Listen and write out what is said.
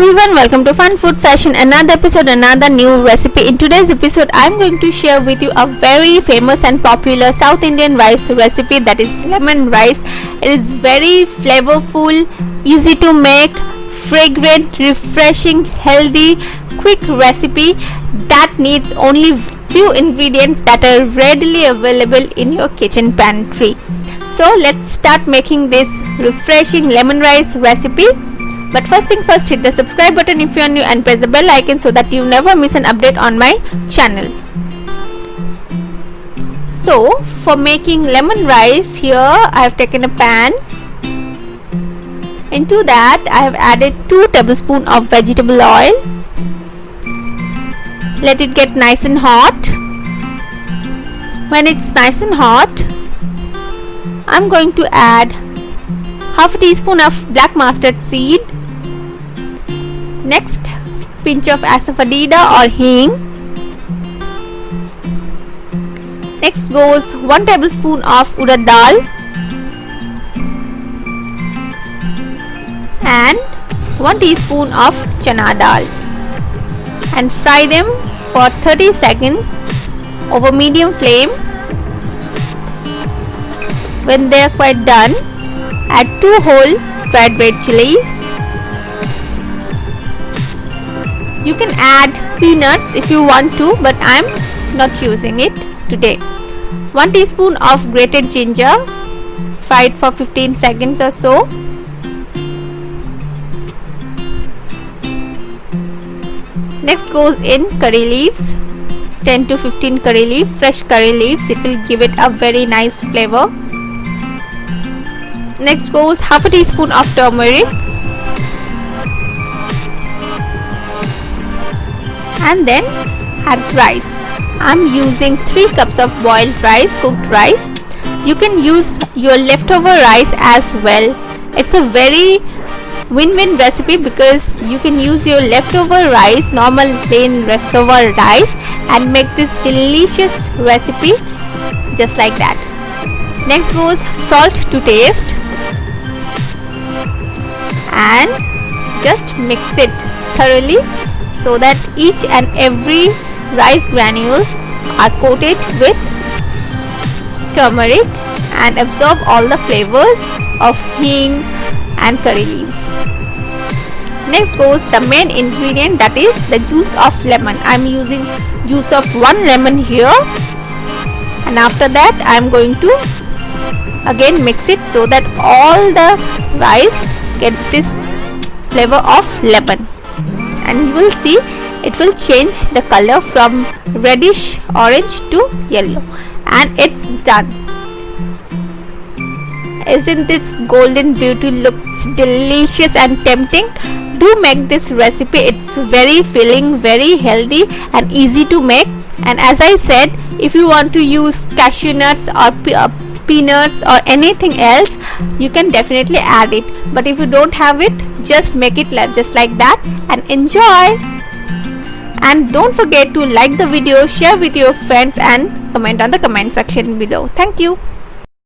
everyone, welcome to Fun Food Fashion, another episode, another new recipe. In today's episode, I'm going to share with you a very famous and popular South Indian rice recipe, that is lemon rice. It is very flavorful, easy to make, fragrant, refreshing, healthy, quick recipe that needs only few ingredients that are readily available in your kitchen pantry. So let's start making this refreshing lemon rice recipe. But first thing first, hit the subscribe button if you are new and press the bell icon so that you never miss an update on my channel. So for making lemon rice, here I have taken a pan. Into that I have added 2 tablespoons of vegetable oil. Let it get nice and hot. When it's nice and hot, I'm going to add half a teaspoon of black mustard seed. Next, pinch of asafoetida or hing. Next goes 1 tablespoon of urad dal and 1 teaspoon of chana dal, and fry them for 30 seconds over medium flame. When they are quite done, add 2 whole dried red chilies. You can add peanuts if you want to, but I am not using it today. 1 teaspoon of grated ginger, fried for 15 seconds or so. Next goes in curry leaves, 10 to 15 curry leaves, fresh curry leaves. It will give it a very nice flavor. Next goes half a teaspoon of turmeric, and then add rice. I'm using 3 cups of boiled rice, cooked rice. You can use your leftover rice as well. It's a very win-win recipe because you can use your leftover rice, normal plain leftover rice, and make this delicious recipe just like that. Next goes salt to taste, and just mix it thoroughly so that each and every rice granules are coated with turmeric and absorb all the flavors of hing and curry leaves. Next goes the main ingredient, that is the juice of lemon. I am using juice of 1 lemon here, and after that I am going to again mix it so that all the rice gets this flavor of lemon, and you will see it will change the color from reddish orange to yellow, and it's done. Isn't this golden beauty? Looks delicious and tempting. Do make this recipe. It's very filling, very healthy and easy to make. And as I said, if you want to use cashew nuts or peanuts or anything else, you can definitely add it, but if you don't have it, just make it just like that and enjoy. And don't forget to like the video, share with your friends, and comment on the comment section below. Thank you.